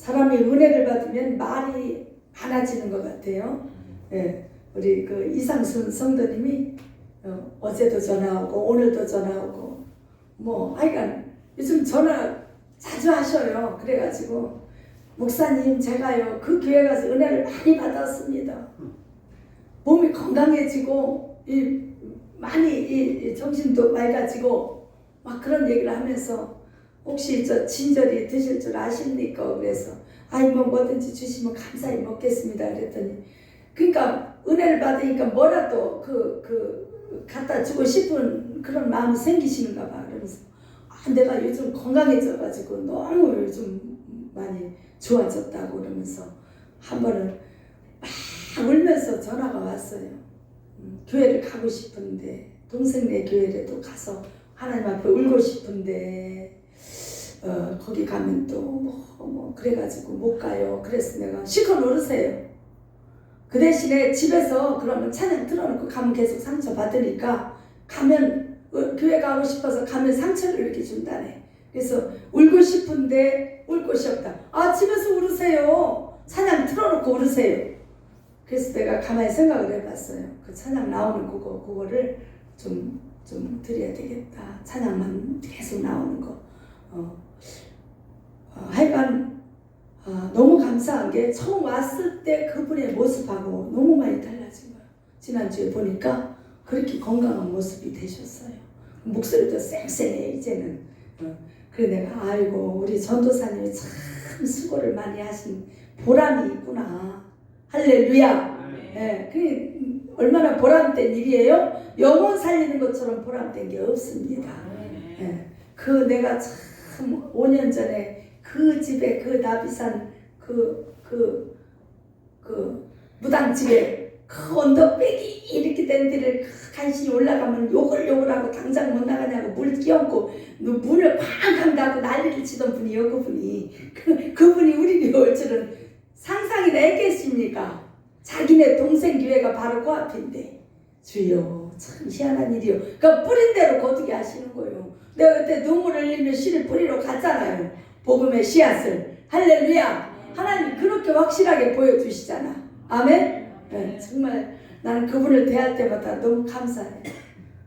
사람이 은혜를 받으면 말이 많아지는 것 같아요. 예, 우리 그 이상순 성도님이 어제도 전화 오고 오늘도 전화 오고 뭐 하여간 요즘 전화 자주 하셔요. 그래가지고 목사님 제가요 그 교회 가서 은혜를 많이 받았습니다. 몸이 건강해지고 많이 정신도 맑아지고 막 그런 얘기를 하면서 혹시 저 진저리 드실 줄 아십니까? 그래서 아이 뭐든지 주시면 감사히 먹겠습니다. 그랬더니 그러니까 은혜를 받으니까 뭐라도 갖다 주고 싶은 그런 마음이 생기시는가 봐. 그러면서 내가 요즘 건강해져가지고 너무 요즘 많이 좋아졌다고 그러면서 한 번은 막 울면서 전화가 왔어요. 교회를 가고 싶은데 동생네 교회라도 가서 하나님 앞에 울고 싶은데 거기 가면 또 그래가지고 못 가요. 그래서 내가 실컷 울으세요. 그 대신에 집에서 그러면 찬양 틀어놓고 가면 계속 상처 받으니까 가면 교회 가고 싶어서 가면 상처를 이렇게 준다네. 그래서 울고 싶은데 울 곳이 없다. 아 집에서 울으세요. 찬양 틀어놓고 울으세요. 그래서 내가 가만히 생각을 해봤어요. 그 찬양 나오는 그거를 좀 드려야 되겠다. 찬양만 계속 나오는 거. 하여간 너무 감사한 게 처음 왔을 때 그분의 모습하고 너무 많이 달라진 거예요. 지난주에 보니까 그렇게 건강한 모습이 되셨어요. 목소리도 쌩쌩해 이제는. 그래 내가 아이고 우리 전도사님이 참 수고를 많이 하신 보람이 있구나. 할렐루야. 예, 그게 얼마나 보람된 일이에요? 영혼 살리는 것처럼 보람된 게 없습니다. 예, 내가 참 5년 전에 그 집에 그 나비산 그 무당집에 그 언덕배기 이렇게 된 데를 간신히 올라가면 욕을 하고 당장 못 나가냐고 물 끼얹고 문을 쾅쾅 닫고 난리를 치던 분이요. 그분이 우리 교회 올 줄은 상상이나 했겠습니까? 자기네 동생 교회가 바로 그 앞인데 주여 참 희한한 일이요. 그러니까 뿌린 대로 거두게 하시는 거예요. 내가 그때 눈물을 흘리며 씨를 뿌리러 갔잖아요. 복음의 씨앗을. 할렐루야. 하나님 그렇게 확실하게 보여주시잖아. 아멘. 네, 정말 나는 그분을 대할 때마다 너무 감사해요.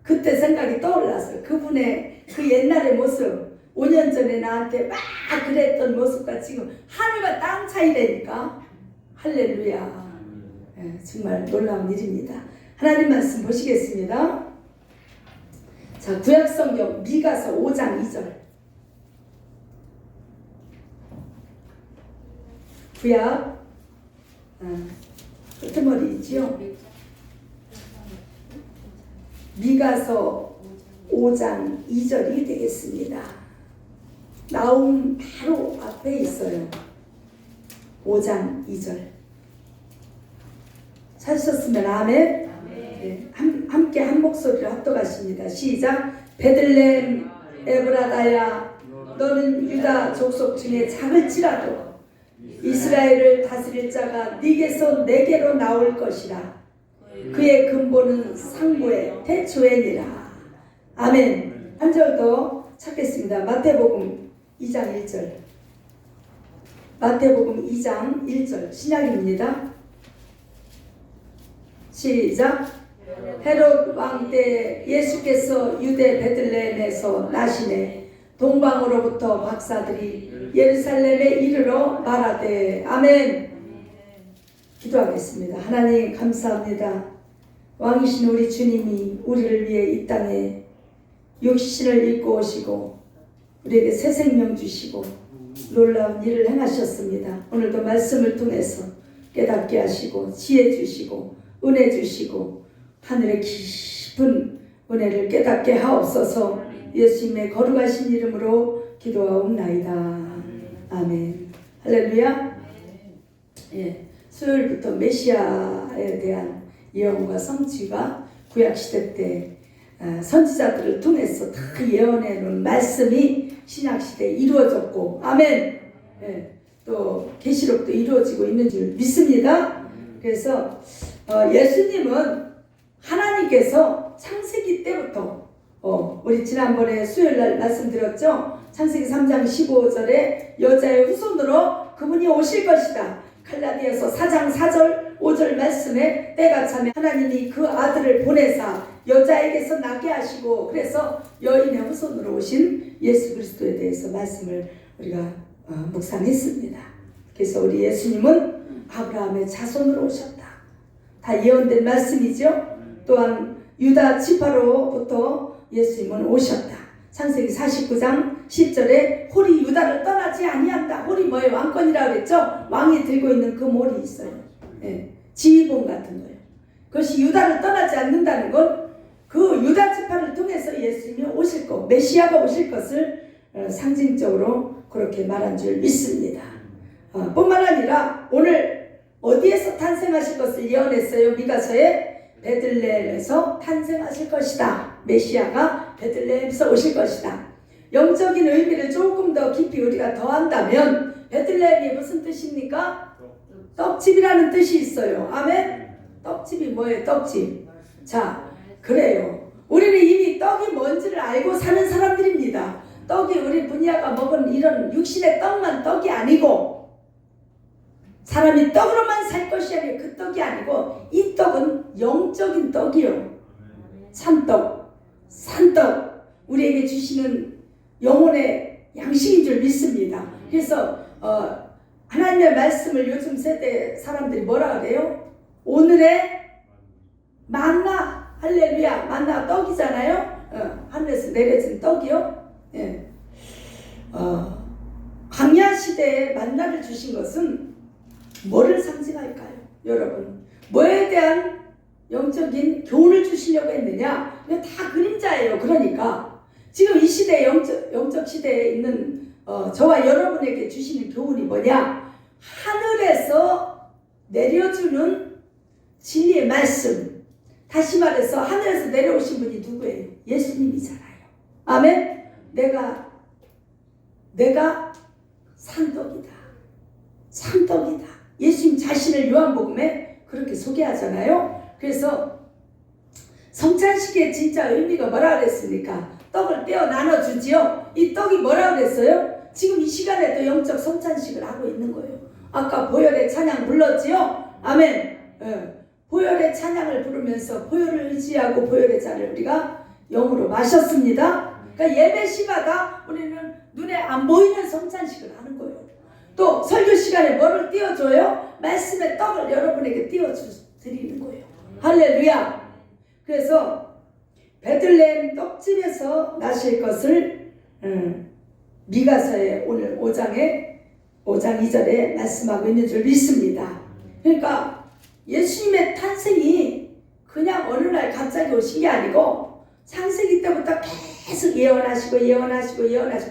그때 생각이 떠올랐어요. 그분의 그 옛날의 모습 5년 전에 나한테 막 그랬던 모습과 지금 하늘과 땅 차이라니까. 할렐루야. 네, 정말 놀라운 일입니다. 하나님 말씀 보시겠습니다. 자, 구약성경 미가서 5장 2절. 구약 끄트머리이지요. 미가서 5장 2절이 되겠습니다. 나움 바로 앞에 있어요. 5장 2절. 찾으셨으면 아멘. 네, 함께 한 목소리로 합독하십니다. 시작. 베들레헴 에브라다야, 너는 유다 족속 중에 작을지라도 이스라엘을 다스릴 자가 네게서 내게로 나올 것이라. 그의 근본은 상부의 태초에니라. 아멘. 한 절 더 찾겠습니다. 마태복음 2장 1절. 마태복음 2장 1절 신약입니다. 시작. 헤롯 왕 때 예수께서 유대 베들레헴에서 나시매 동방으로부터 박사들이 예루살렘에 이르러 말하되. 아멘. 기도하겠습니다. 하나님 감사합니다. 왕이신 우리 주님이 우리를 위해 이 땅에 육신을 입고 오시고 우리에게 새 생명 주시고 놀라운 일을 행하셨습니다. 오늘도 말씀을 통해서 깨닫게 하시고 지혜 주시고 은혜 주시고 하늘의 깊은 은혜를 깨닫게 하옵소서. 예수님의 거룩하신 이름으로 기도하옵나이다. 아멘. 할렐루야. 예, 수요일부터 메시아에 대한 예언과 성취가 구약시대 때 선지자들을 통해서 다 예언해 놓은 말씀이 신약시대에 이루어졌고, 아멘. 예, 또 계시록도 이루어지고 있는 줄 믿습니다. 그래서 예수님은 하나님께서 창세기 때부터 우리 지난번에 수요일날 말씀드렸죠. 창세기 3장 15절에 여자의 후손으로 그분이 오실 것이다. 갈라디아서 4장 4절 5절 말씀에 때가 차면 하나님이 그 아들을 보내사 여자에게서 나게 하시고, 그래서 여인의 후손으로 오신 예수 그리스도에 대해서 말씀을 우리가 묵상했습니다. 그래서 우리 예수님은 아브라함의 자손으로 오셨다. 다 예언된 말씀이죠. 또한 유다 지파로부터 예수님은 오셨다. 창세기 49장 10절에 홀이 유다를 떠나지 아니한다. 홀이 뭐예요? 왕권이라고 그랬죠. 왕이 들고 있는 그 몰이 있어요. 예, 지휘봉 같은 거예요. 그것이 유다를 떠나지 않는다는 건 그 유다 지파를 통해서 예수님이 오실 것, 메시아가 오실 것을 상징적으로 그렇게 말한 줄 믿습니다. 뿐만 아니라 오늘 어디에서 탄생하실 것을 예언했어요? 미가서에 베들레헴에서 탄생하실 것이다. 메시아가 베들레헴에서 오실 것이다. 영적인 의미를 조금 더 깊이 우리가 더한다면 베들레헴이 무슨 뜻입니까? 떡집이라는 뜻이 있어요. 아멘. 떡집이 뭐예요? 떡집. 자, 그래요. 우리는 이미 떡이 뭔지를 알고 사는 사람들입니다. 떡이 우리 분야가 먹은 이런 육신의 떡만 떡이 아니고, 사람이 떡으로만 살 것이 아니고 그 떡이 아니고, 이 떡은 영적인 떡이요. 참떡, 산떡, 우리에게 주시는 영혼의 양식인 줄 믿습니다. 그래서 하나님의 말씀을 요즘 세대 사람들이 뭐라 그래요? 오늘의 만나, 할렐루야, 만나 떡이잖아요. 하늘에서 내려진 떡이요. 예. 광야 시대에 만나를 주신 것은 뭐를 상징할까요? 여러분, 뭐에 대한 영적인 교훈을 주시려고 했느냐? 이거 다 그림자예요. 그러니까 지금 이 시대 영적 시대에 있는 저와 여러분에게 주시는 교훈이 뭐냐? 하늘에서 내려주는 진리의 말씀. 다시 말해서 하늘에서 내려오신 분이 누구예요? 예수님이잖아요. 아멘. 내가 산떡이다. 산떡이다. 예수님 자신을 요한복음에 그렇게 소개하잖아요. 그래서 성찬식의 진짜 의미가 뭐라 그랬습니까? 떡을 떼어 나눠주지요. 이 떡이 뭐라 그랬어요? 지금 이 시간에도 영적 성찬식을 하고 있는 거예요. 아까 보혈의 찬양 불렀지요. 아멘. 보혈의 찬양을 부르면서 보혈을 의지하고 보혈의 잔을 우리가 영으로 마셨습니다. 그러니까 예배 시마다 우리는 눈에 안 보이는 성찬식을 하는 거예요. 또 설교 시간에 뭐를 띄워줘요? 말씀의 떡을 여러분에게 띄워드리는 거예요. 할렐루야. 그래서 베들레헴 떡집에서 나실 것을 미가서의 오늘 5장 2절에 말씀하고 있는 줄 믿습니다. 그러니까 예수님의 탄생이 그냥 어느 날 갑자기 오신 게 아니고 창세기 때부터 계속 예언하시고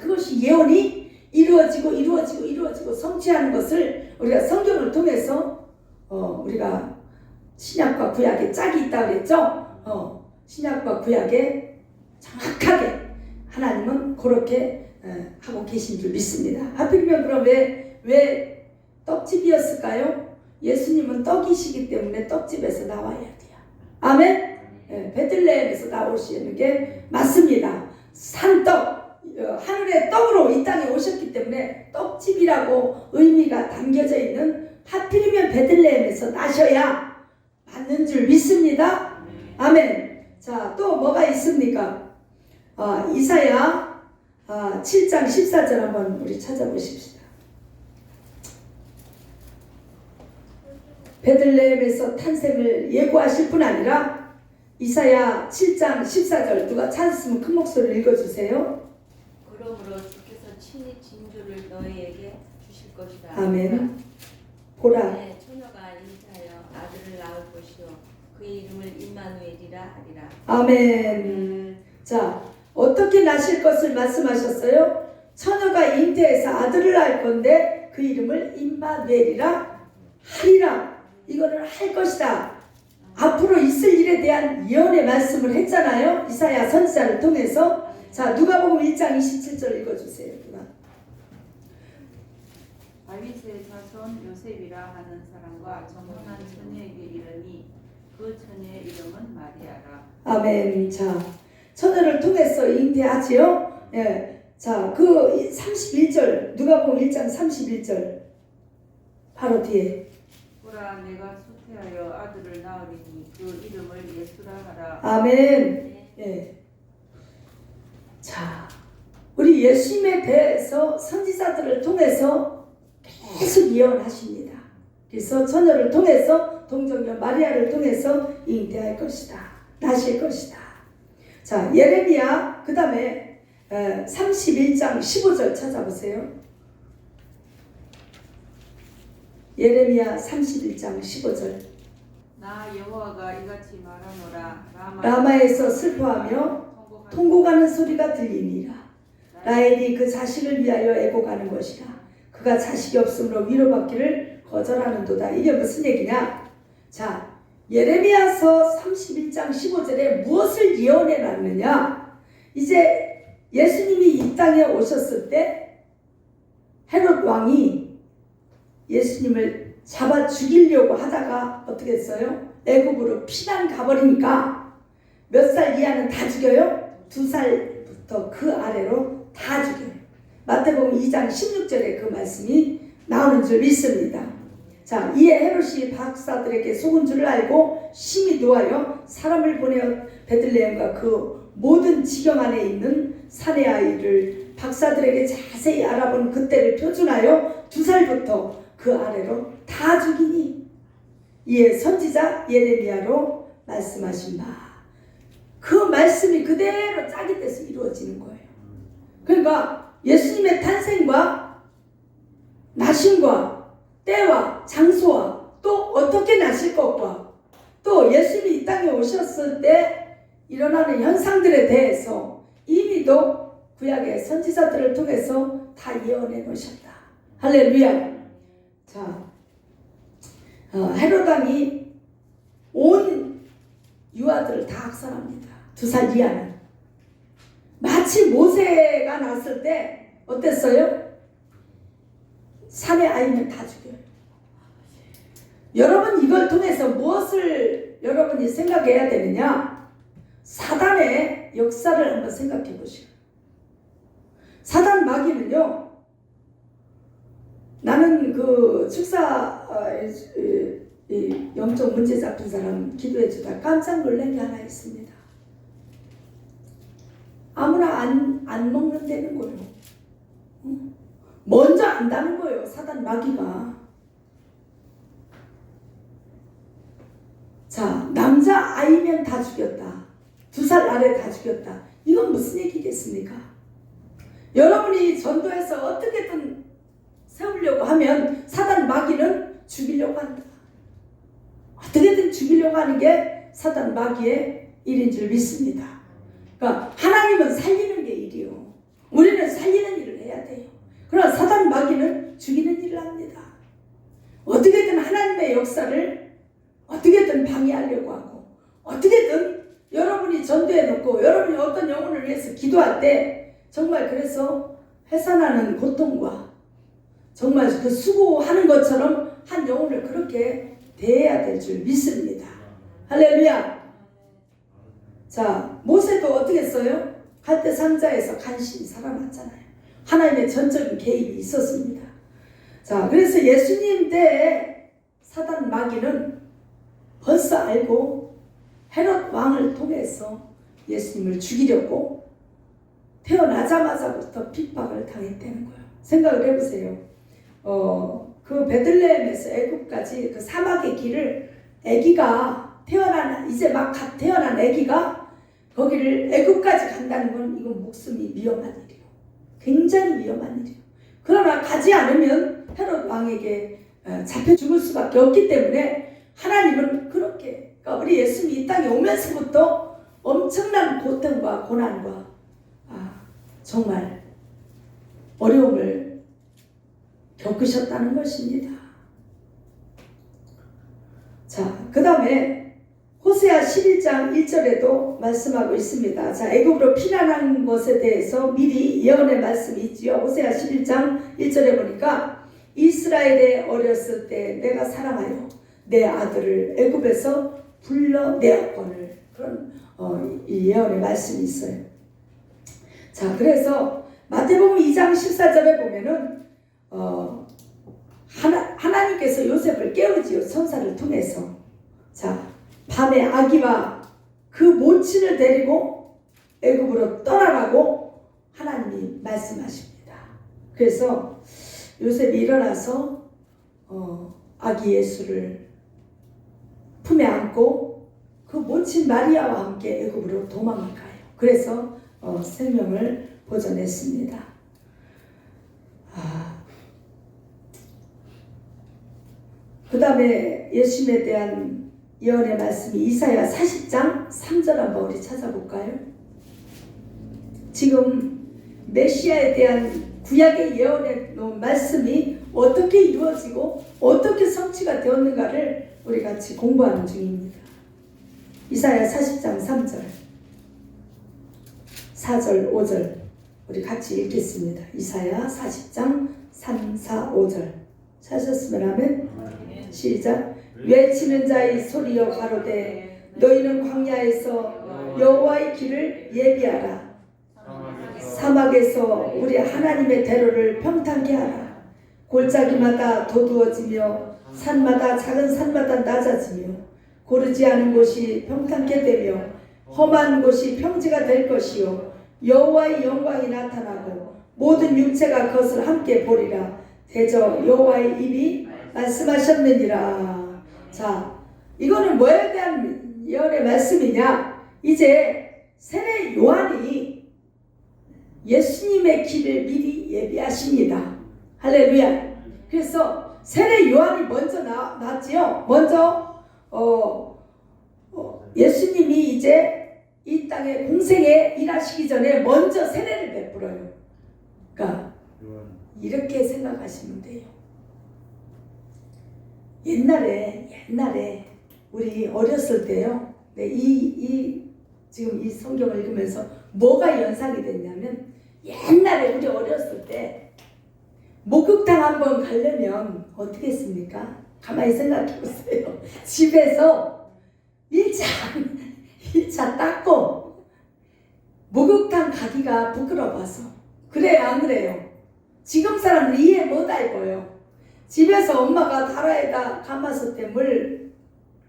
그것이 예언이 이루어지고 성취하는 것을 우리가 성경을 통해서 우리가 신약과 구약에 짝이 있다고 그랬죠. 신약과 구약에 정확하게 하나님은 그렇게 하고 계신 줄 믿습니다. 하필이면 그럼 왜 떡집이었을까요? 예수님은 떡이시기 때문에 떡집에서 나와야 돼요. 아멘? 베들레헴에서 나오시는 게 맞습니다. 산떡, 하늘의 떡으로 이 땅에 오셨기 때문에 떡집이라고 의미가 담겨져 있는, 하필이면 베들레헴에서 나셔야 맞는 줄 믿습니다. 아멘. 자, 또 뭐가 있습니까? 이사야 7장 14절 한번 우리 찾아보십시다. 베들레헴에서 탄생을 예고하실 뿐 아니라 이사야 7장 14절 누가 찾았으면 큰 목소리로 읽어주세요. 그러므로 주께서 친히 진주를 너희에게 주실 것이다. 아멘. 보라. 네, 처녀가 잉태하여 아들을 낳을 것이요 그 이름을 임마누엘이라 하리라. 아멘. 자, 어떻게 나실 것을 말씀하셨어요? 처녀가 잉태해서 아들을 낳을 건데 그 이름을 임마누엘이라 하리라. 이거를 할 것이다. 앞으로 있을 일에 대한 예언의 말씀을 했잖아요. 이사야 선지자를 통해서. 자, 누가복음 1장 27절 읽어주세요. 누가? 다윗의 자손 요셉이라 하는 사람과 정혼한 처녀에게 이르니 그 처녀의 이름은 마리아라. 아멘. 자, 처녀를 통해서 잉태하지요. 예. 자, 그 31절 누가복음 1장 31절 바로 뒤에. 보라 내가 수태하여 아들을 낳으리니 그 이름을 예수라 하라. 아멘. 예. 자, 우리 예수님에 대해서 선지자들을 통해서 계속 예언하십니다. 그래서 처녀를 통해서 동정녀 마리아를 통해서 잉태할 것이다. 나실 것이다. 자, 예레미야 그 다음에 31장 15절 찾아보세요. 예레미야 31장 15절. 나 여호와가 이같이 말하노라. 라마에서 슬퍼하며 통곡하는 소리가 들리니라. 라헬이 그 자식을 위하여 애곡하는 것이라. 그가 자식이 없으므로 위로받기를 거절하는도다. 이게 무슨 얘기냐? 자, 예레미야서 31장 15절에 무엇을 예언해 놨느냐? 이제 예수님이 이 땅에 오셨을 때 헤롯 왕이 예수님을 잡아 죽이려고 하다가 어떻게 했어요? 애굽으로 피난 가버리니까 몇 살 이하는 다 죽여요? 2살부터 그 아래로 다 죽여요. 마태복음 2장 16절에 그 말씀이 나오는 줄 믿습니다. 자, 이에 헤롯이 박사들에게 속은 줄을 알고 심히 노하여 사람을 보내어 베들레헴과 그 모든 지경 안에 있는 사내 아이를 박사들에게 자세히 알아본 그때를 표준하여 2살부터 그 아래로 다 죽이니 이에 선지자 예레미야로 말씀하신 바 그 말씀이 그대로 짝이 돼서 이루어지는 거예요. 그러니까 예수님의 탄생과 나심과 때와 장소와 또 어떻게 나실 것과 또 예수님이 이 땅에 오셨을 때 일어나는 현상들에 대해서 이미도 구약의 선지자들을 통해서 다 예언해 놓으셨다. 할렐루야. 자, 헤롯 왕이 온 유아들을 다 학살합니다. 2살 이하는. 마치 모세가 났을 때 어땠어요? 산의 아이는 다 죽여요. 여러분 이걸 통해서 무엇을 여러분이 생각해야 되느냐? 사단의 역사를 한번 생각해 보시고. 사단 마귀는요. 나는 그 축사 영적 문제 잡힌 사람 기도해 주다 깜짝 놀란 게 하나 있습니다. 아무나 안 먹는다는 거예요. 먼저 안다는 거예요. 사단 마귀가. 자, 남자 아이면 다 죽였다. 2살 아래 다 죽였다. 이건 무슨 얘기겠습니까? 여러분이 전도해서 어떻게든 세우려고 하면 사단 마귀는 죽이려고 한다. 어떻게든 죽이려고 하는 게 사단 마귀의 일인 줄 믿습니다. 그러니까 하나님은 살리는 게 일이요. 우리는 살리는 일을 해야 돼요. 그러나 역사를 어떻게든 방해하려고 하고 어떻게든 여러분이 전도해 놓고 여러분이 어떤 영혼을 위해서 기도할 때 정말 그래서 해산하는 고통과 정말 그 수고하는 것처럼 한 영혼을 그렇게 대해야 될 줄 믿습니다. 할렐루야. 자, 모세도 어떻게 했어요? 갈대 상자에서 간신히 살아났잖아요. 하나님의 전적인 개입이 있었습니다. 자, 그래서 예수님 때에 사단 마귀는 벌써 알고 헤롯 왕을 통해서 예수님을 죽이려고 태어나자마자부터 핍박을 당했다는 거예요. 생각을 해보세요. 그 베들레헴에서 애굽까지 그 사막의 길을 아기가 이제 막 갓 태어난 아기가 거기를 애굽까지 간다는 건 이건 목숨이 위험한 일이에요. 굉장히 위험한 일이에요. 그러나 가지 않으면 헤롯 왕에게 잡혀 죽을 수밖에 없기 때문에 하나님은 그렇게 그러니까 우리 예수님이 이 땅에 오면서부터 엄청난 고통과 고난과 정말 어려움을 겪으셨다는 것입니다. 자, 그 다음에 호세아 11장 1절에도 말씀하고 있습니다. 자, 애굽으로 피난한 것에 대해서 미리 예언의 말씀이 있지요. 호세아 11장 1절에 보니까 이스라엘에 어렸을 때 내가 사랑하여 내 아들을 애굽에서 불러내었거늘 그런 이 예언의 말씀이 있어요. 자, 그래서 마태복음 2장 14절에 보면은 하나님께서 요셉을 깨우지요. 천사를 통해서. 자, 밤에 아기와 그 모친을 데리고 애굽으로 떠나라고 하나님이 말씀하십니다. 그래서 요셉이 일어나서 아기 예수를 품에 안고 그 모친 마리아와 함께 애굽으로 도망을 가요. 그래서 생명을 보존했습니다. 그 다음에 예수님에 대한 예언의 말씀이 이사야 40장 3절 한번 우리 찾아볼까요? 지금 메시아에 대한 구약의 예언의 말씀이 어떻게 이루어지고 어떻게 성취가 되었는가를 우리 같이 공부하는 중입니다. 이사야 40장 3절 4절 5절 우리 같이 읽겠습니다. 이사야 40장 3, 4, 5절 찾으셨으면 하면 시작. 외치는 자의 소리여 가로되 너희는 광야에서 여호와의 길을 예비하라. 사막에서 우리 하나님의 대로를 평탄케 하라. 골짜기마다 도두어지며 산마다 작은 산마다 낮아지며 고르지 않은 곳이 평탄케 되며 험한 곳이 평지가 될 것이요 여호와의 영광이 나타나고 모든 육체가 그것을 함께 보리라. 대저 여호와의 입이 말씀하셨느니라. 자, 이거는 뭐에 대한 예언의 말씀이냐? 이제 세례 요한이 예수님의 길을 미리 예비하십니다. 할렐루야. 그래서 세례 요한이 먼저 나왔지요. 먼저 예수님이 이제 이 땅에 공생에 일하시기 전에 먼저 세례를 베풀어요. 그러니까 이렇게 생각하시면 돼요. 옛날에 우리 어렸을 때요. 지금 이 성경을 읽으면서 뭐가 연상이 됐냐면 옛날에 우리 어렸을 때 목욕탕 한번 가려면 어떻게 했습니까? 가만히 생각해 보세요. 집에서 1차 닦고 목욕탕 가기가 부끄러워서 그래요, 안 그래요? 지금 사람들 이해 못할 거예요. 집에서 엄마가 다라에다 가마솥에 물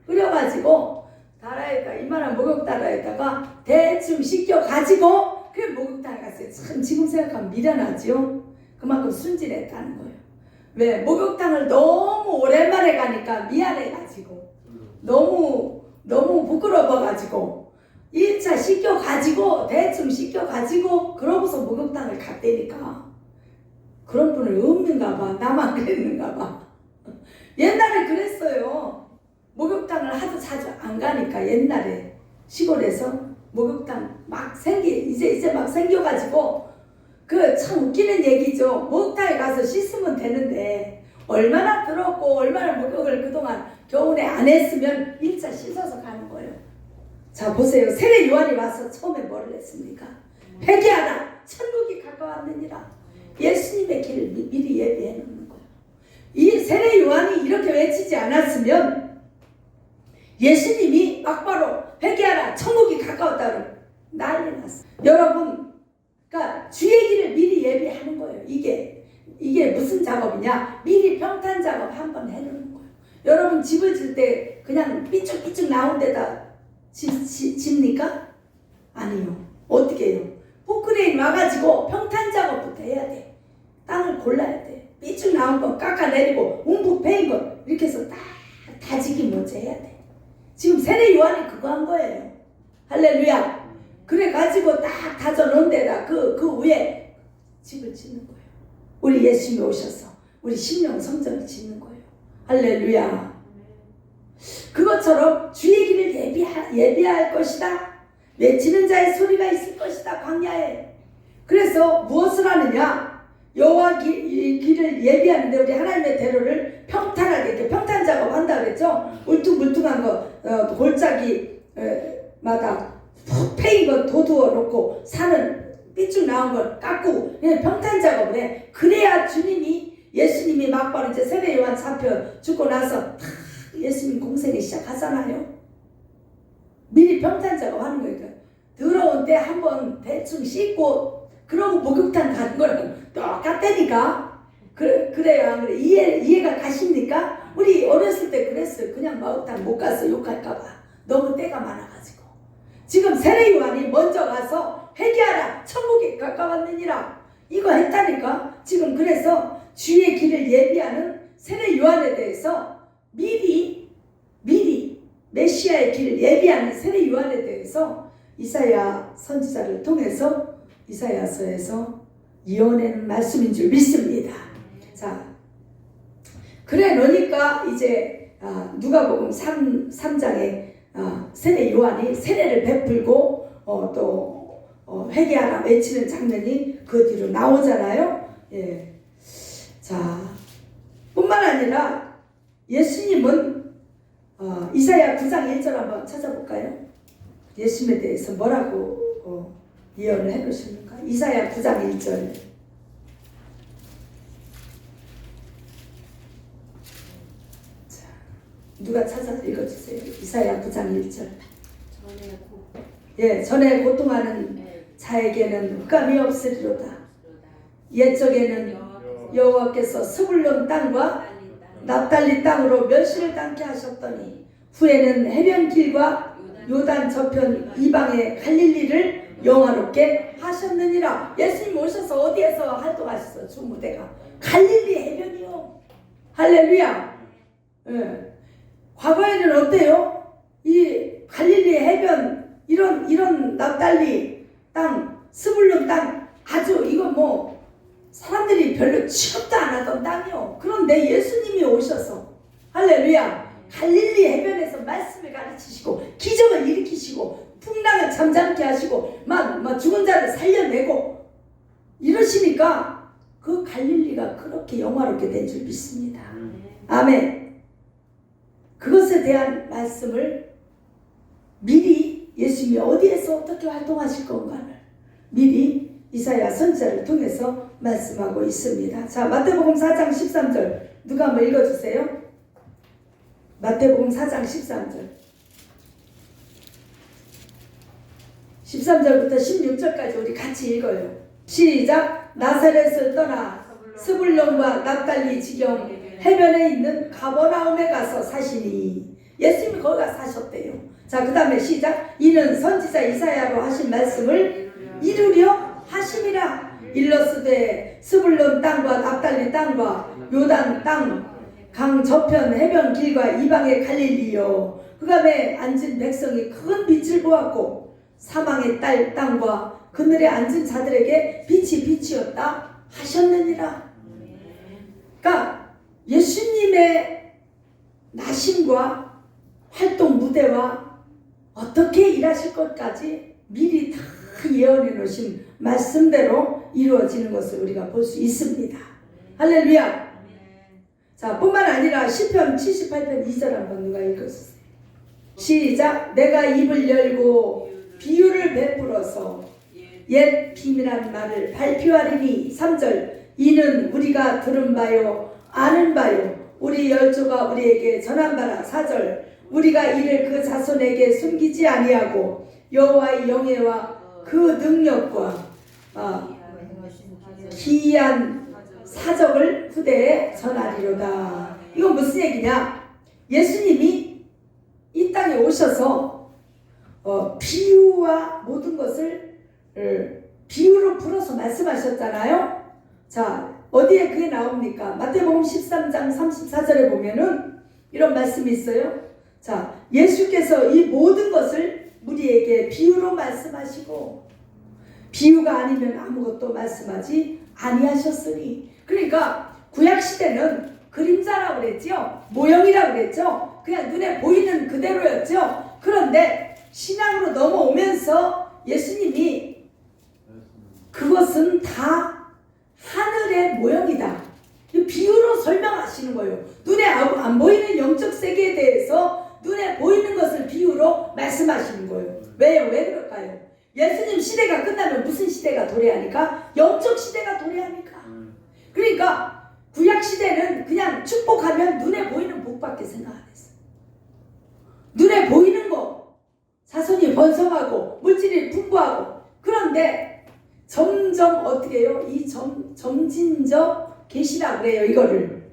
끓여가지고 다라에다 이만한 목욕다라에다가 대충 씻겨가지고 그 목욕탕에 갔어요. 참 지금 생각하면 미련하죠. 그만큼 순진했다는 거예요. 왜? 목욕탕을 너무 오랜만에 가니까 미안해가지고 너무 부끄러워가지고 1차 씻겨가지고 대충 씻겨가지고 그러고서 목욕탕을 갔다니까. 그런 분은 없는가 봐. 나만 그랬는가 봐. 옛날에 그랬어요. 목욕탕을 하도 자주 안 가니까 옛날에 시골에서 목욕탕 막 이제 막 생겨가지고 그 참 웃기는 얘기죠. 목욕탕에 가서 씻으면 되는데 얼마나 더럽고 얼마나 목욕을 그동안 겨우내 안 했으면 1차 씻어서 가는 거예요. 자 보세요. 세례 요한이 와서 처음에 뭐를 했습니까? 회개하라 천국이 가까웠느니라. 예수님의 길을 미리 예비해 놓는 거예요. 이 세례 요한이 이렇게 외치지 않았으면 예수님이 막바로 회개하라 천국이 가까웠다고 난리 났어요. 여러분 그러니까 주의 길을 미리 예비하는 거예요. 이게 무슨 작업이냐? 미리 평탄 작업 한번 해놓는 거예요. 여러분 집을 질 때 그냥 삐쭉삐쭉 나온 데다 집니까? 아니요. 어떻게 해요? 포크레인 와가지고 평탄 작업부터 해야 돼. 땅을 골라야 돼. 삐쭉 나온 거 깎아내리고 움푹 패인 거 이렇게 해서 딱 다지기 먼저 해야 돼. 지금 세례 요한이 그거 한 거예요. 할렐루야. 그래가지고 딱 다져놓은 데다 그 위에 집을 짓는 거예요. 우리 예수님이 오셔서 우리 심령 성전을 짓는 거예요. 할렐루야. 그것처럼 주의 길을 예비할 것이다. 외치는 자의 소리가 있을 것이다. 광야에. 그래서 무엇을 하느냐? 여호와 길을 예비하는데 우리 하나님의 대로를 평탄하게 이렇게 평탄 작업한다 그랬죠. 울퉁불퉁한 거 골짜기 마다 푹 패인 거 도두어 놓고 산은 삐쭉 나온 걸 깎고 평탄 작업을 해. 그래야 주님이 예수님이 막바로 이제 세례 요한 잡혀 죽고 나서 예수님 공생이 시작하잖아요. 미리 평탄 작업하는 거예요. 더러운 때 한번 대충 씻고 그러고 목욕탕 가는 거랑 똑같다니까. 그래요 안 그래? 이해가 가십니까? 우리 어렸을 때 그랬어요. 그냥 목욕탕 못 가서 욕할까봐 너무 때가 많아가지고. 지금 세례 요한이 먼저 가서 회개하라 천국이 가까웠느니라 이거 했다니까. 지금 그래서 주의 길을 예비하는 세례 요한에 대해서 미리 메시아의 길을 예비하는 세례 요한에 대해서 이사야 선지자를 통해서 이사야서에서 이어내는 말씀인 줄 믿습니다. 자, 그래 놓으니까 이제 누가복음 3장에 세례 요한이 세례를 베풀고 또 회개하라 외치는 장면이 그 뒤로 나오잖아요. 예. 자, 뿐만 아니라 예수님은 이사야 9장 1절 한번 찾아볼까요? 예수님에 대해서 뭐라고 예언을 해놓으십니까? 이사야 9장 1절. 자, 누가 찾아 읽어주세요. 이사야 9장 1절. 전에 고통하는 자에게는 흑감이 없으리로다. 옛적에는 여호와께서 스불론 땅과 납달리 땅으로 멸시를 당케 하셨더니 후에는 해변길과 요단 저편 이방의 갈릴리를 영화롭게 하셨느니라. 예수님 오셔서 어디에서 활동하셨어? 주 무대가 갈릴리 해변이요. 할렐루야. 예. 과거에는 어때요? 이 갈릴리 해변 이런 납달리 땅, 스불론 땅 아주 이거 뭐 사람들이 별로 취급도 안 하던 땅이요. 그런데 예수님이 오셔서 할렐루야 갈릴리 해변에서 말씀을 가르치시고 기적을 일으키시고 풍랑을 잠잠케 하시고 막 죽은 자를 살려내고 이러시니까 그 갈릴리가 그렇게 영화롭게 된 줄 믿습니다. 아멘. 그것에 대한 말씀을 미리 예수님이 어디에서 어떻게 활동하실 건가를 미리 이사야 선지자를 통해서 말씀하고 있습니다. 자, 마태복음 4장 13절 누가 한번 읽어주세요. 마태복음 4장 13절 13절부터 16절까지 우리 같이 읽어요. 시작. 나사렛을 떠나 스불론과 납달리 지경 해변에 있는 가버나움에 가서 사시니 예수님이 거기 가서 사셨대요. 자, 그 다음에 시작. 이는 선지자 이사야로 하신 말씀을 이루려 하심이라. 일러스되 스불론 땅과 납달리 땅과 요단 땅 강 저편 해변 길과 이방의 갈릴리요. 그감에 앉은 백성이 큰 빛을 보았고 사망의 딸 땅과 그늘에 앉은 자들에게 빛이 빛이었다 하셨느니라. 그러니까 예수님의 나심과 활동 무대와 어떻게 일하실 것까지 미리 다 예언해 놓으신 말씀대로 이루어지는 것을 우리가 볼 수 있습니다. 할렐루야. 자, 뿐만 아니라 시편 78편 2절 한번 누가 읽어주세요. 시작. 내가 입을 열고 비유를 베풀어서 옛 비밀한 말을 발표하리니. 3절. 이는 우리가 들은 바요 아는 바요 우리 열조가 우리에게 전한 바라. 4절. 우리가 이를 그 자손에게 숨기지 아니하고 여호와의 영예와 그 능력과 기이한 사적을 후대에 전하리로다. 이건 무슨 얘기냐? 예수님이 이 땅에 오셔서 비유와 모든 것을 비유로 풀어서 말씀하셨잖아요. 자, 어디에 그게 나옵니까? 마태복음 13장 34절에 보면은 이런 말씀이 있어요. 자, 예수께서 이 모든 것을 우리에게 비유로 말씀하시고 비유가 아니면 아무것도 말씀하지 아니하셨으니. 그러니까 구약시대는 그림자라고 그랬죠. 모형이라고 그랬죠. 그냥 눈에 보이는 그대로였죠. 그런데 신앙으로 넘어오면서 예수님이 그것은 다 하늘의 모형이다. 비유로 설명하시는 거예요. 눈에 안 보이는 영적 세계에 대해서 눈에 보이는 것을 비유로 말씀하시는 거예요. 왜요? 왜 그럴까요? 예수님 시대가 끝나면 무슨 시대가 도래하니까? 영적 시대가 도래하니까. 그러니까 구약 시대는 그냥 축복하면 눈에 보이는 복밖에 생각 안 했어요. 눈에 보이는 거, 자손이 번성하고 물질이 풍부하고. 그런데 점점 어떻게 해요? 이 점진적 계시라고 그래요. 이거를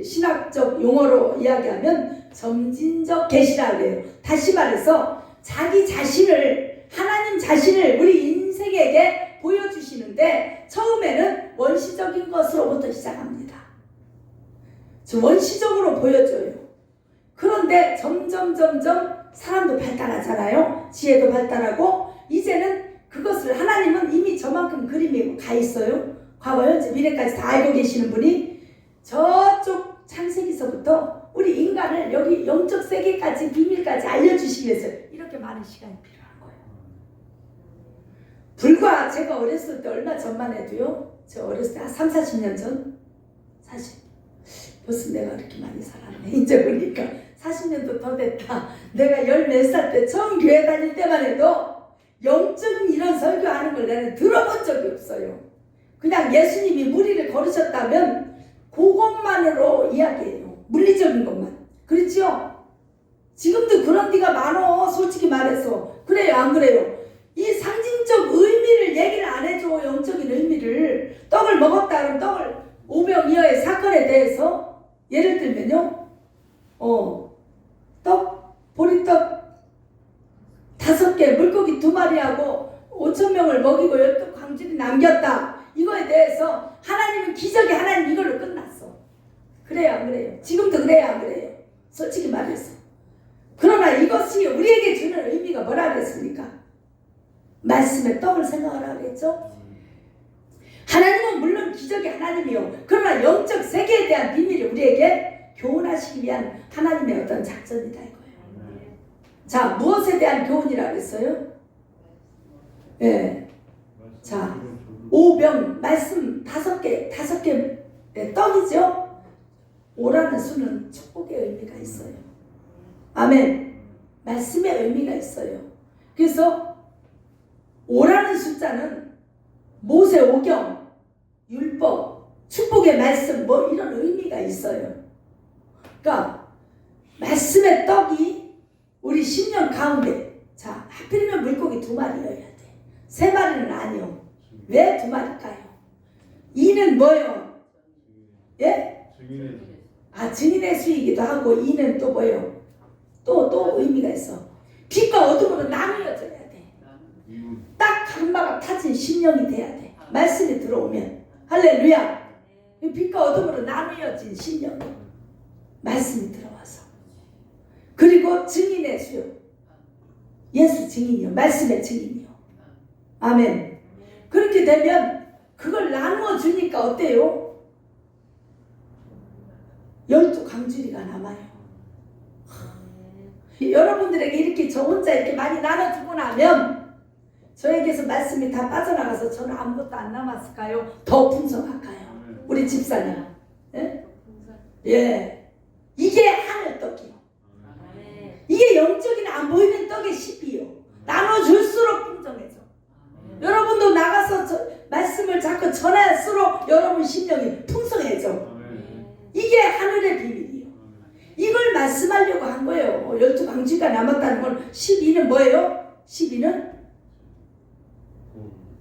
신학적 용어로 이야기하면 점진적 계시라고 해요. 다시 말해서 자기 자신을, 하나님 자신을 우리 인생에게 보여주시는데 처음에는 원시적인 것으로부터 시작합니다. 원시적으로 보여줘요. 그런데 점점 사람도 발달하잖아요. 지혜도 발달하고. 이제는 그것을 하나님은 이미 저만큼 그림이 가 있어요. 과거, 현재, 미래까지 다 알고 계시는 분이 저쪽 창세기서부터 우리 인간을 여기 영적 세계까지 비밀까지 알려주시기 위해서 이렇게 많은 시간이 필요한 거예요. 불과 제가 어렸을 때 얼마 전만 해도요. 제가 어렸을 때 한 3, 40년 전, 사실 벌써 내가 이렇게 많이 살았네. 이제 보니까 40년도 더 됐다. 내가 14살 때 처음 교회 다닐 때만 해도 영적인 이런 설교하는 걸 나는 들어본 적이 없어요. 그냥 예수님이 무리를 걸으셨다면 그것만으로 이야기해요. 물리적인 것만. 그렇죠? 지금도 그런 데가 많어. 솔직히 말해서. 그래요? 안 그래요? 이 상징적 의미를 얘기를 안 해줘. 영적인 의미를. 떡을 먹었다 그러면 떡을 오병이어의 사건에 대해서 예를 들면요. 보리떡 5개, 물고기 2마리하고 5,000명을 먹이고 12 광주리 남겼다. 이거에 대해서 하나님은 기적이 하나님 이걸로 끝났어. 그래요? 안 그래요? 지금도 그래요? 안 그래요? 솔직히 말해서. 그러나 이것이 우리에게 주는 의미가 뭐라 그랬습니까? 말씀의 떡을 생각하라 그랬죠? 하나님은 물론 기적의 하나님이요. 그러나 영적 세계에 대한 비밀을 우리에게 교훈하시기 위한 하나님의 어떤 작전이다 이거예요. 자, 무엇에 대한 교훈이라고 했어요? 예. 자, 오병, 말씀 5개 떡이죠? 오라는 수는 축복의 의미가 있어요. 아멘. 말씀의 의미가 있어요. 그래서 오라는 숫자는 모세 오경, 율법, 축복의 말씀 뭐 이런 의미가 있어요. 그러니까 말씀의 떡이 우리 10년 가운데, 자, 하필이면 물고기 2마리여야 돼. 3마리는 아니요. 왜 2마리일까요? 이는 뭐요? 예? 증인의 수이기도 하고, 이는 또 뭐요? 또 의미가 있어. 빛과 어둠으로 나누어져야 돼. 딱 한바가 타진 심령이 돼야 돼. 말씀이 들어오면. 할렐루야. 빛과 어둠으로 나누어진 심령. 말씀이 들어와서. 그리고 증인의 수요. 예수 증인이요. 말씀의 증인이요. 아멘. 그렇게 되면 그걸 나누어 주니까 어때요? 12광주리가 남아요. 여러분들에게 이렇게 저 혼자 이렇게 많이 나눠주고 나면 저에게서 말씀이 다 빠져나가서 저는 아무것도 안 남았을까요? 더 풍성할까요? 우리 집사님. 예? 예, 이게 하늘 떡이요. 아멘. 이게 영적인 안 보이는 떡의 시비요. 나눠줄수록 풍성해져. 여러분도 나가서 말씀을 자꾸 전할수록 여러분 심령이 풍성해져. 이게 하늘의 비밀이요. 이걸 말씀하려고 한 거예요. 12방주가 남았다는 건 12는 뭐예요? 12는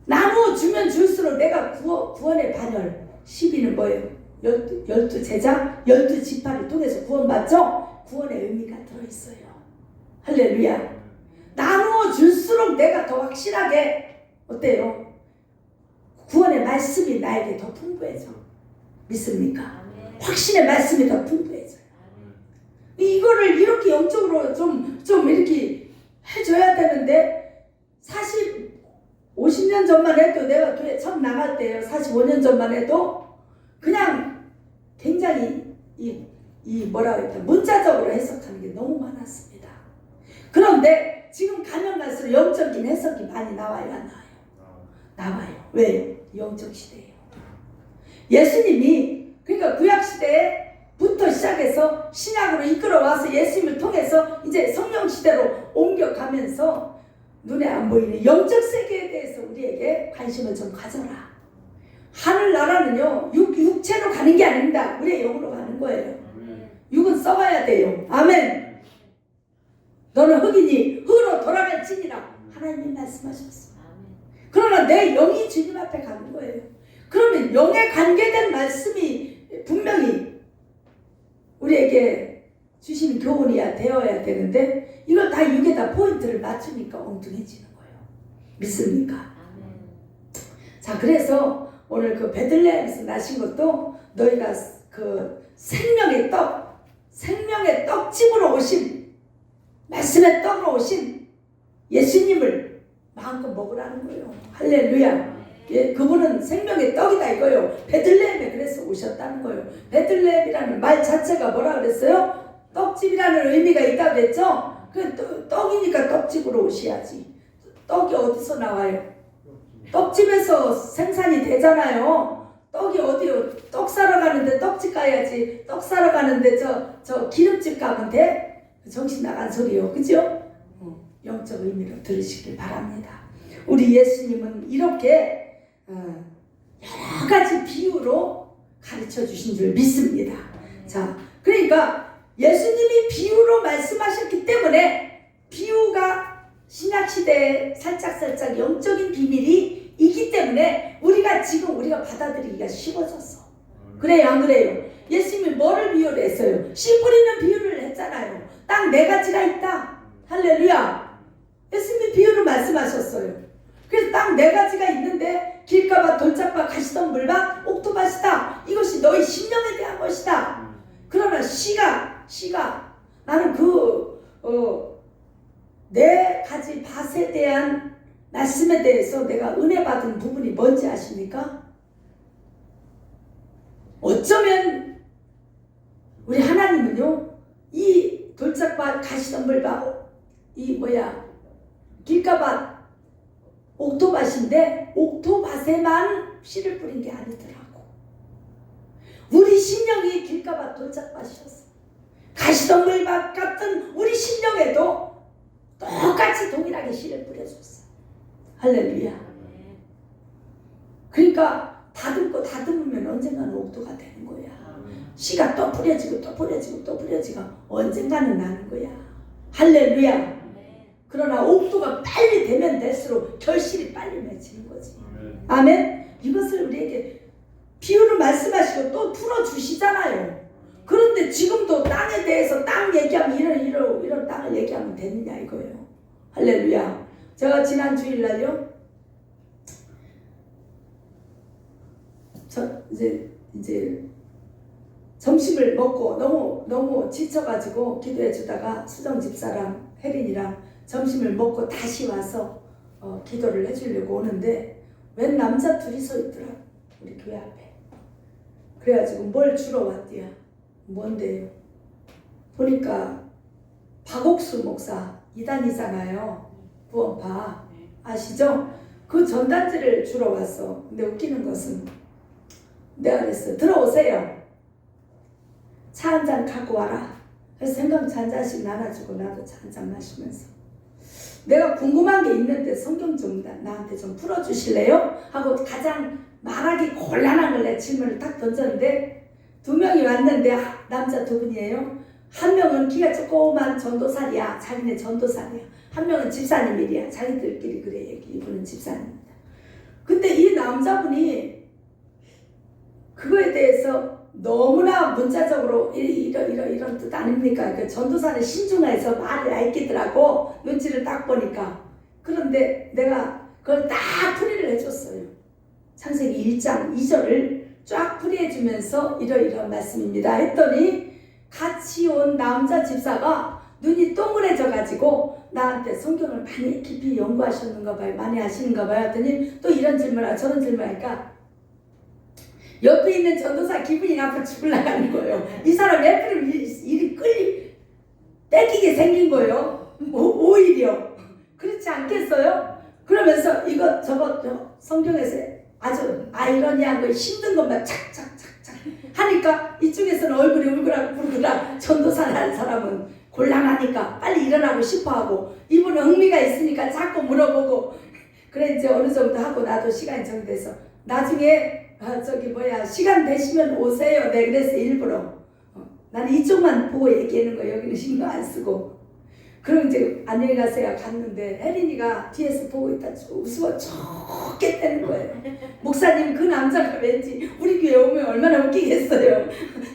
나눠주면 줄수록 내가 구원의 반열. 12는 뭐예요? 12제자, 12지파를 통해서 구원받죠? 구원의 의미가 들어있어요. 할렐루야. 나누어줄수록 내가 더 확실하게 어때요? 구원의 말씀이 나에게 더 풍부해져. 믿습니까? 아멘. 확신의 말씀이 더 풍부해져요. 이거를 이렇게 영적으로 좀 이렇게 해줘야 되는데 50년 전만 해도 내가 교회 처음 나갈 때요. 45년 전만 해도 그냥 굉장히 이 뭐라고 할까 문자적으로 해석하는 게 너무 많았습니다. 그런데 지금 가면 갈수록 영적인 해석이 많이 나와요, 안 나와요? 나와요. 왜요? 영적 시대예요. 예수님이 그러니까 구약 시대부터 시작해서 신약으로 이끌어와서 예수님을 통해서 이제 성령 시대로 옮겨가면서 눈에 안 보이는 영적 세계에 대해서 우리에게 관심을 좀 가져라. 하늘나라는요 육체로 가는 게 아닙니다. 우리의 영으로 가는 거예요. 육은 썩어야 돼요. 아멘. 너는 흙이니 흙으로 돌아갈지니라 하나님이 말씀하셨어. 그러나 내 영이 주님 앞에 가는 거예요. 그러면 영에 관계된 말씀이 분명히 우리에게 주시는 교훈이야 되어야 되는데 이걸 다 육에다 포인트를 맞추니까 엉뚱해지는 거예요. 믿습니까? 자, 그래서 오늘 그 베들레헴에서 나신 것도 너희가 그 생명의 떡집으로 오신 말씀의 떡으로 오신 예수님을 마음껏 먹으라는 거예요. 할렐루야. 예, 그분은 생명의 떡이다 이거예요. 베들레헴에 그래서 오셨다는 거예요. 베들레헴이라는 말 자체가 뭐라 그랬어요? 떡집이라는 의미가 있다고 그랬죠? 그 떡이니까 떡집으로 오셔야지. 떡이 어디서 나와요? 떡집에서 생산이 되잖아요. 떡이 어디요? 떡 사러 가는데 떡집 가야지. 떡 사러 가는데 저 기름집 가면 돼? 정신 나간 소리요. 그죠? 영적 의미로 들으시길 바랍니다. 우리 예수님은 이렇게 여러 가지 비유로 가르쳐 주신 줄 믿습니다. 자, 그러니까 예수님이 비유로 말씀하셨기 때문에 비유가 신약시대에 살짝 영적인 비밀이 있기 때문에 우리가 받아들이기가 쉬워졌어. 그래요, 안 그래요? 예수님이 뭐를 비유를 했어요? 씨 뿌리는 비유를 했잖아요. 땅 4가지가 있다. 할렐루야. 예수님이 비유를 말씀하셨어요. 그래서 땅 4가지가 있는데 길가밭, 돌짝밭, 가시덤불밭, 옥토밭이다. 이것이 너희 심령에 대한 것이다. 그러나 씨가 나는 4가지 밭에 대한 말씀에 대해서 내가 은혜 받은 부분이 뭔지 아십니까? 어쩌면 우리 하나님은요 이 돌짝밭, 가시덤불밭, 길가밭, 옥토밭인데 옥토밭에만 씨를 뿌린 게 아니더라고. 우리 심령이 길가밭, 돌짝밭이었어. 가시덤불밭 같은 우리 심령에도 똑같이 동일하게 씨를 뿌려줬어. 할렐루야. 그러니까 다듬으면 언젠가는 옥토가 되는 거야. 씨가 또 뿌려지고 언젠가는 나는 거야. 할렐루야. 그러나 옥토가 빨리 되면 될수록 결실이 빨리 맺히는 거지. 아멘. 이것을 우리에게 비유를 말씀하시고 또 풀어주시잖아요. 그런데 지금도 땅에 대해서 땅 얘기하면 이런 땅을 얘기하면 되느냐 이거예요. 할렐루야. 제가 지난 주일날요 이제 점심을 먹고 너무 지쳐가지고 기도해 주다가 수정 집사랑 혜린이랑 점심을 먹고 다시 와서 기도를 해주려고 오는데 웬 남자 둘이 서 있더라. 우리 교회 앞에. 그래가지고 뭘 주러 왔대요. 뭔데요? 보니까 박옥수 목사 이단이잖아요. 구원파 아시죠? 그 전단지를 주러 왔어. 근데 웃기는 것은 내가 그랬어. 들어오세요. 차 한 잔 갖고 와라. 그래서 생강차 한 잔씩 나눠주고 나도 차 한 잔 마시면서 내가 궁금한 게 있는데 성경 좀 나한테 좀 풀어주실래요? 하고 가장 말하기 곤란한 걸 내 질문을 딱 던졌는데 2명이 왔는데 남자 2분이에요. 한 명은 키가 조그만 전도살이야. 자기네 전도살이야. 한 명은 집사님이야. 자기들끼리 그래. 이분은 집사님입니다. 근데 이 남자분이 그거에 대해서 너무나 문자적으로 이런 뜻 아닙니까? 그 전도사는 신중해서 말을 아끼더라고. 눈치를 딱 보니까. 그런데 내가 그걸 딱 풀이를 해줬어요. 창세기 1장 2절을 쫙 풀이해주면서 이러이러한 말씀입니다 했더니 같이 온 남자 집사가 눈이 동그래져 가지고 나한테 성경을 많이 깊이 연구하셨는가 봐요. 많이 아시는가 봐요. 했더니 또 이런 질문을 저런 질문을 하니까 옆에 있는 전도사 기분이 나빠 죽으려고 거예요. 이 사람 왜 일이 뺏기게 생긴 거예요. 오히려 그렇지 않겠어요? 그러면서 이거 저거 성경에서 아주 아이러니한 거 힘든 것만 착착착착 하니까 이쪽에서는 얼굴이 울그락불그락 전도사라는 사람은 곤란하니까 빨리 일어나고 싶어하고 이분은 흥미가 있으니까 자꾸 물어보고 그래 이제 어느 정도 하고 나도 시간이 정돼서 나중에 시간 되시면 오세요. 네 그래서 일부러 나는 이쪽만 보고 얘기하는 거예요. 여기는 신경 안 쓰고 그럼 이제 안녕히 가세요 갔는데 혜린이가 뒤에서 보고 있다 웃어 좋겠다는 거예요. 목사님 그 남자가 왠지 우리 교회 오면 얼마나 웃기겠어요.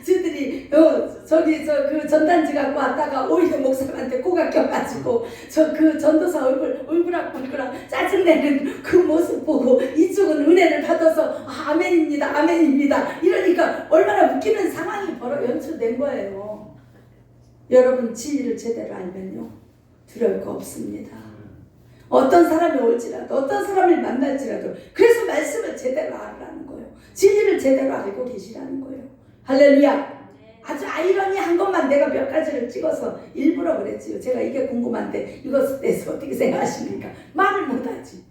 저들이 그 전단지 갖고 왔다가 오히려 목사님한테 코가 껴가지고 그 전도사 울그락불그락 짜증내는 그 모습 보고 이쪽은 은혜를 받아서 아멘입니다 아멘입니다 이러니까 얼마나 웃기는 상황이 연출된 거예요. 여러분 진리를 제대로 알면요 두려울 거 없습니다. 어떤 사람이 올지라도 어떤 사람을 만날지라도 그래서 말씀을 제대로 알으라는 거예요. 진리를 제대로 알고 계시라는 거예요. 할렐루야. 아주 아이러니한 것만 내가 몇 가지를 찍어서 일부러 그랬지요. 제가 이게 궁금한데 이것에 대해서 어떻게 생각하십니까? 말을 못하지.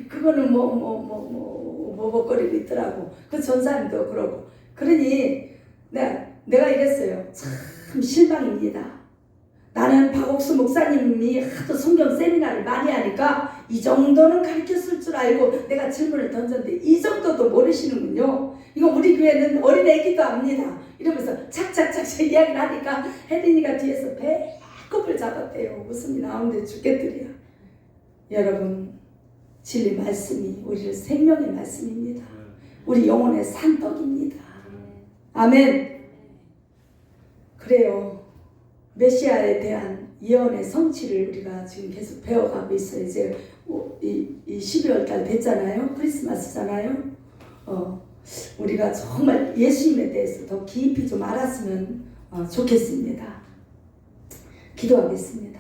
그거는 먹거리고 있더라고. 그 전사님도 그러고. 그러니 내가 이랬어요. 참 실망입니다. 나는 박옥수 목사님이 하도 성경 세미나를 많이 하니까 이 정도는 가르쳤을 줄 알고 내가 질문을 던졌는데 이 정도도 모르시는군요. 이거 우리 교회는 어린 애기도 압니다. 이러면서 착착착착 이야기를 하니까 혜린이가 뒤에서 배꼽을 잡았대요. 웃음이 나오는데 죽겠더래요. 여러분 진리 말씀이 우리를 생명의 말씀입니다. 우리 영혼의 산떡입니다. 아멘. 그래요. 메시아에 대한 예언의 성취를 우리가 지금 계속 배워가고 있어요. 이제 이 12월 달 됐잖아요. 크리스마스잖아요. 우리가 정말 예수님에 대해서 더 깊이 좀 알았으면 좋겠습니다. 기도하겠습니다.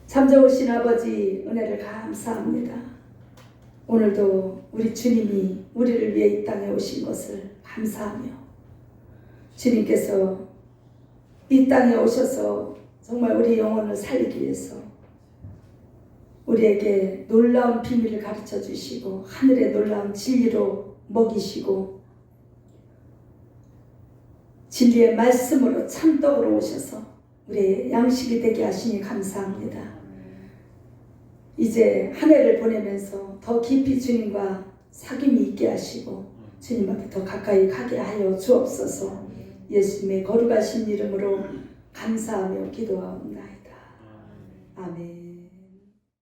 참 좋으신 아버지 은혜를 감사합니다. 오늘도 우리 주님이 우리를 위해 이 땅에 오신 것을 감사하며 주님께서 이 땅에 오셔서 정말 우리 영혼을 살리기 위해서 우리에게 놀라운 비밀을 가르쳐 주시고 하늘의 놀라운 진리로 먹이시고 진리의 말씀으로 참떡으로 오셔서 우리의 양식이 되게 하시니 감사합니다. 이제 한 해를 보내면서 더 깊이 주님과 사귐이 있게 하시고 주님 앞에 더 가까이 가게 하여 주옵소서. 예수님의 거룩하신 이름으로 감사하며 기도하옵나이다. 아멘.